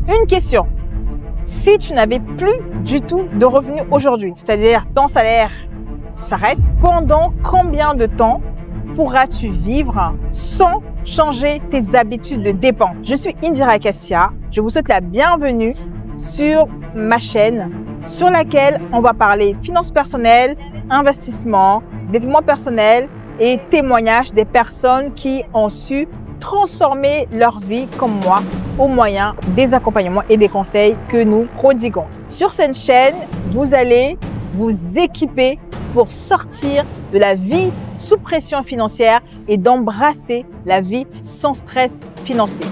Une question. Si tu n'avais plus du tout de revenus aujourd'hui, c'est-à-dire ton salaire s'arrête, pendant combien de temps pourras-tu vivre sans changer tes habitudes de dépenses? Je suis Indira Cassia. Je vous souhaite la bienvenue sur ma chaîne sur laquelle on va parler finances personnelles, investissement, développement personnel et témoignages des personnes qui ont su transformer leur vie comme moi au moyen des accompagnements et des conseils que nous prodiguons. Sur cette chaîne, vous allez vous équiper pour sortir de la vie sous pression financière et d'embrasser la vie sans stress financier.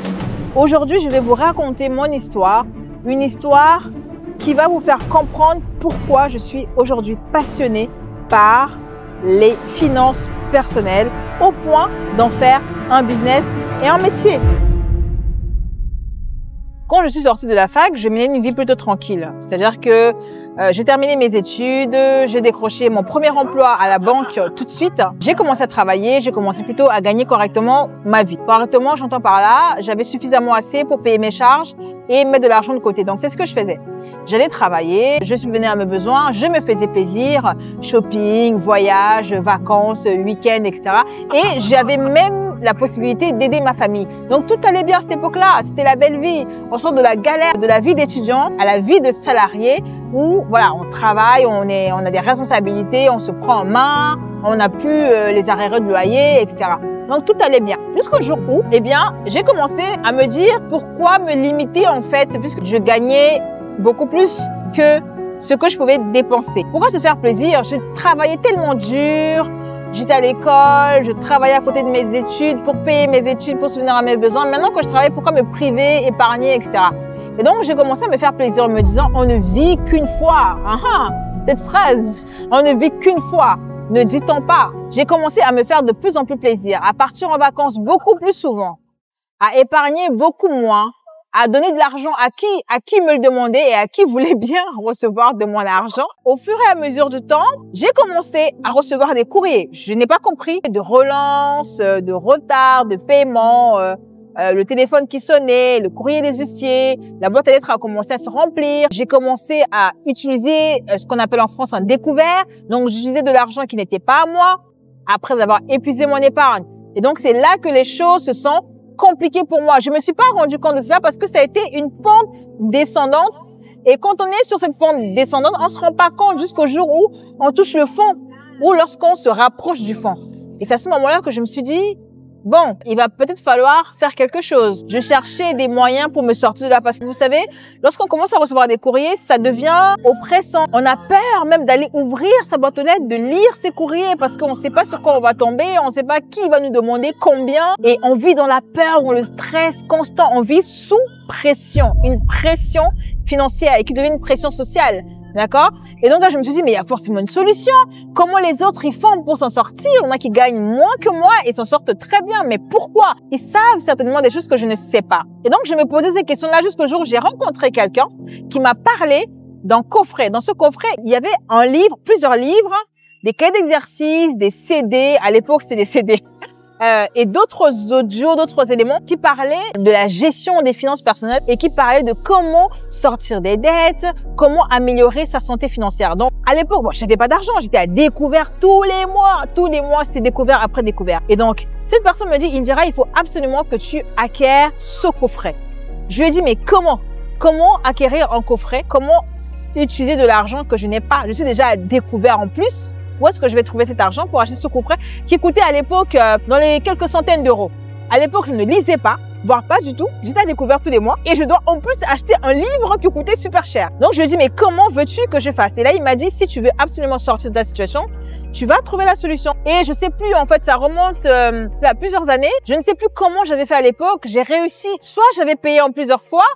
Aujourd'hui, je vais vous raconter mon histoire, une histoire qui va vous faire comprendre pourquoi je suis aujourd'hui passionnée par les finances personnelles au point d'en faire un business et un métier. Quand je suis sortie de la fac, je menais une vie plutôt tranquille. C'est-à-dire que j'ai terminé mes études, j'ai décroché mon premier emploi à la banque tout de suite. J'ai commencé à travailler, j'ai commencé plutôt à gagner correctement ma vie. Correctement, j'entends par là, j'avais suffisamment assez pour payer mes charges et mettre de l'argent de côté. Donc, c'est ce que je faisais. J'allais travailler, je subvenais à mes besoins, je me faisais plaisir, shopping, voyage, vacances, week-end, etc. Et j'avais même la possibilité d'aider ma famille. Donc, tout allait bien à cette époque-là. C'était la belle vie. On sort de la galère de la vie d'étudiant à la vie de salarié où, voilà, on travaille, on a des responsabilités, on se prend en main, on n'a plus les arriérés de loyer, etc. Donc, tout allait bien. Jusqu'au jour où, eh bien, j'ai commencé à me dire pourquoi me limiter, en fait, puisque je gagnais beaucoup plus que ce que je pouvais dépenser. Pourquoi se faire plaisir? J'ai travaillé tellement dur. J'étais à l'école, je travaillais à côté de mes études pour payer mes études, pour subvenir à mes besoins. Maintenant que je travaille, pourquoi me priver, épargner, etc. Et donc, j'ai commencé à me faire plaisir en me disant, on ne vit qu'une fois. Cette phrase, on ne vit qu'une fois. Ne dit-on pas? J'ai commencé à me faire de plus en plus plaisir, à partir en vacances beaucoup plus souvent, à épargner beaucoup moins, à donner de l'argent à qui me le demandait et à qui voulait bien recevoir de mon argent. Au fur et à mesure du temps, j'ai commencé à recevoir des courriers. Je n'ai pas compris de relance, de retard, de paiement, le téléphone qui sonnait, le courrier des huissiers, la boîte à lettres a commencé à se remplir. J'ai commencé à utiliser ce qu'on appelle en France un découvert. Donc, j'utilisais de l'argent qui n'était pas à moi après avoir épuisé mon épargne. Et donc, c'est là que les choses se sont compliqué pour moi. Je me suis pas rendu compte de ça parce que ça a été une pente descendante. Et quand on est sur cette pente descendante, on se rend pas compte jusqu'au jour où on touche le fond ou lorsqu'on se rapproche du fond. Et c'est à ce moment-là que je me suis dit, bon, il va peut-être falloir faire quelque chose. Je cherchais des moyens pour me sortir de là parce que vous savez, lorsqu'on commence à recevoir des courriers, ça devient oppressant. On a peur même d'aller ouvrir sa boîte aux lettres, de lire ses courriers parce qu'on ne sait pas sur quoi on va tomber, on ne sait pas qui va nous demander combien et on vit dans la peur, dans le stress constant, on vit sous pression, une pression financière et qui devient une pression sociale. D'accord? Et donc là, je me suis dit, mais il y a forcément une solution. Comment les autres, ils font pour s'en sortir? Il y en a qui gagnent moins que moi et s'en sortent très bien. Mais pourquoi? Ils savent certainement des choses que je ne sais pas. Et donc, je me posais ces questions-là jusqu'au jour où j'ai rencontré quelqu'un qui m'a parlé d'un coffret. Dans ce coffret, il y avait un livre, plusieurs livres, des cahiers d'exercice, des CD. À l'époque, c'était des CD. Et d'autres audios, d'autres éléments qui parlaient de la gestion des finances personnelles et qui parlaient de comment sortir des dettes, comment améliorer sa santé financière. Donc, à l'époque, je n'avais pas d'argent, j'étais à découvert tous les mois, c'était découvert après découvert. Et donc, cette personne me dit, Indira, il faut absolument que tu acquières ce coffret. Je lui ai dit, mais comment acquérir un coffret? Comment utiliser de l'argent que je n'ai pas? Je suis déjà à découvert en plus. Où est-ce que je vais trouver cet argent pour acheter ce coffret qui coûtait à l'époque dans les quelques centaines d'euros? À l'époque, je ne lisais pas, voire pas du tout. J'étais à découvert tous les mois et je dois en plus acheter un livre qui coûtait super cher. Donc, je lui ai dit, mais comment veux-tu que je fasse? Et là, il m'a dit, si tu veux absolument sortir de ta situation, tu vas trouver la solution. Et je sais plus, en fait, ça remonte à plusieurs années. Je ne sais plus comment j'avais fait à l'époque. J'ai réussi. Soit j'avais payé en plusieurs fois,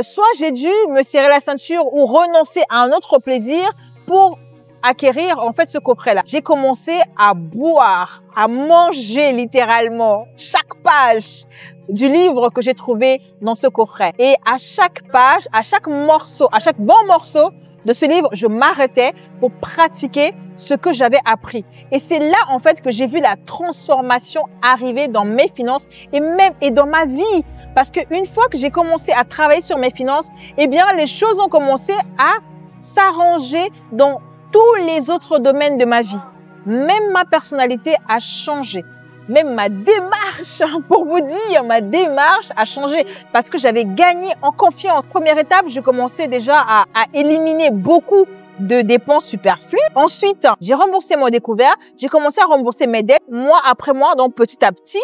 soit j'ai dû me serrer la ceinture ou renoncer à un autre plaisir pour acquérir en fait ce coffret-là. J'ai commencé à boire, à manger littéralement chaque page du livre que j'ai trouvé dans ce coffret. Et à chaque page, à chaque morceau, à chaque bon morceau, de ce livre, je m'arrêtais pour pratiquer ce que j'avais appris. Et c'est là, en fait, que j'ai vu la transformation arriver dans mes finances et dans ma vie. Parce qu'une fois que j'ai commencé à travailler sur mes finances, eh bien, les choses ont commencé à s'arranger dans tous les autres domaines de ma vie. Même ma personnalité a changé. Même ma démarche, pour vous dire, ma démarche a changé parce que j'avais gagné en confiance. Première étape, je commençais déjà à éliminer beaucoup de dépenses superflues. Ensuite, j'ai remboursé mon découvert. J'ai commencé à rembourser mes dettes mois après mois, donc petit à petit.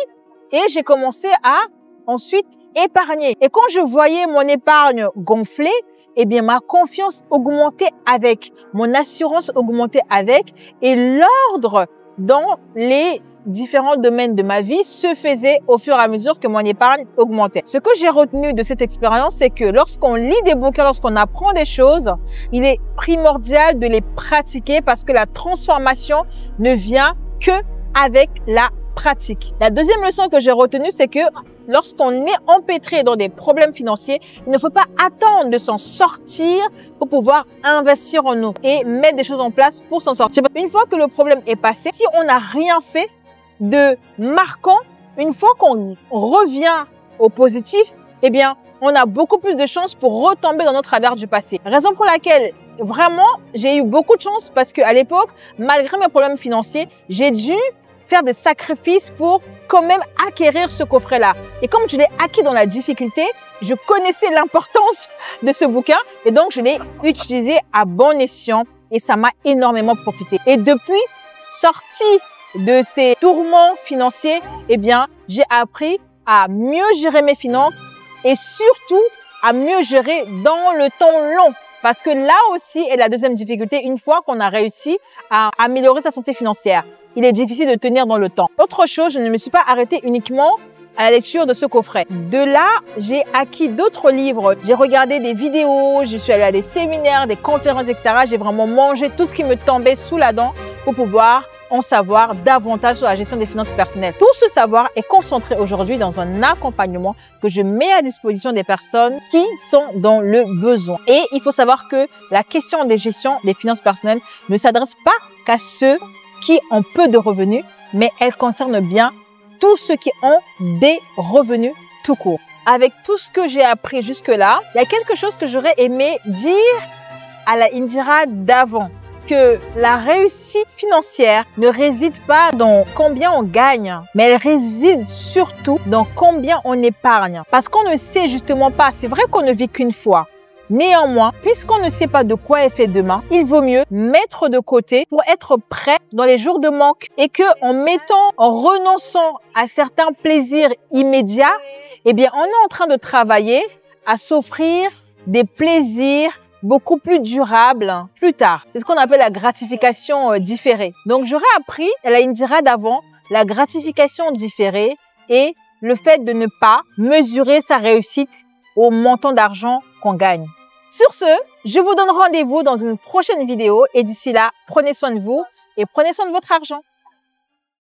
Et j'ai commencé à ensuite épargner. Et quand je voyais mon épargne gonfler, eh bien, ma confiance augmentait avec, mon assurance augmentait avec, et l'ordre dans les différents domaines de ma vie se faisait au fur et à mesure que mon épargne augmentait. Ce que j'ai retenu de cette expérience, c'est que lorsqu'on lit des bouquins, lorsqu'on apprend des choses, il est primordial de les pratiquer parce que la transformation ne vient que avec la pratique. La deuxième leçon que j'ai retenue, c'est que lorsqu'on est empêtré dans des problèmes financiers, il ne faut pas attendre de s'en sortir pour pouvoir investir en nous et mettre des choses en place pour s'en sortir. Une fois que le problème est passé, si on n'a rien fait de marquant, une fois qu'on revient au positif, eh bien, on a beaucoup plus de chances pour retomber dans notre travers du passé. Raison pour laquelle, vraiment, j'ai eu beaucoup de chance parce qu'à l'époque, malgré mes problèmes financiers, j'ai dû faire des sacrifices pour quand même acquérir ce coffret-là. Et comme je l'ai acquis dans la difficulté, je connaissais l'importance de ce bouquin et donc je l'ai utilisé à bon escient et ça m'a énormément profité. Et depuis, sortie de ces tourments financiers, eh bien, j'ai appris à mieux gérer mes finances et surtout à mieux gérer dans le temps long. Parce que là aussi est la deuxième difficulté, une fois qu'on a réussi à améliorer sa santé financière. Il est difficile de tenir dans le temps. Autre chose, je ne me suis pas arrêtée uniquement à la lecture de ce coffret. De là, j'ai acquis d'autres livres. J'ai regardé des vidéos, je suis allée à des séminaires, des conférences, etc. J'ai vraiment mangé tout ce qui me tombait sous la dent pour pouvoir en savoir davantage sur la gestion des finances personnelles. Tout ce savoir est concentré aujourd'hui dans un accompagnement que je mets à disposition des personnes qui sont dans le besoin. Et il faut savoir que la question des gestions des finances personnelles ne s'adresse pas qu'à ceux qui ont peu de revenus, mais elle concerne bien tous ceux qui ont des revenus tout court. Avec tout ce que j'ai appris jusque-là, il y a quelque chose que j'aurais aimé dire à la Indira d'avant. Que la réussite financière ne réside pas dans combien on gagne, mais elle réside surtout dans combien on épargne. Parce qu'on ne sait justement pas, c'est vrai qu'on ne vit qu'une fois. Néanmoins, puisqu'on ne sait pas de quoi est fait demain, il vaut mieux mettre de côté pour être prêt dans les jours de manque. Et que en renonçant à certains plaisirs immédiats, eh bien, on est en train de travailler à s'offrir des plaisirs beaucoup plus durable plus tard. C'est ce qu'on appelle la gratification différée. Donc, j'aurais appris à la Indira d'avant la gratification différée et le fait de ne pas mesurer sa réussite au montant d'argent qu'on gagne. Sur ce, je vous donne rendez-vous dans une prochaine vidéo et d'ici là, prenez soin de vous et prenez soin de votre argent.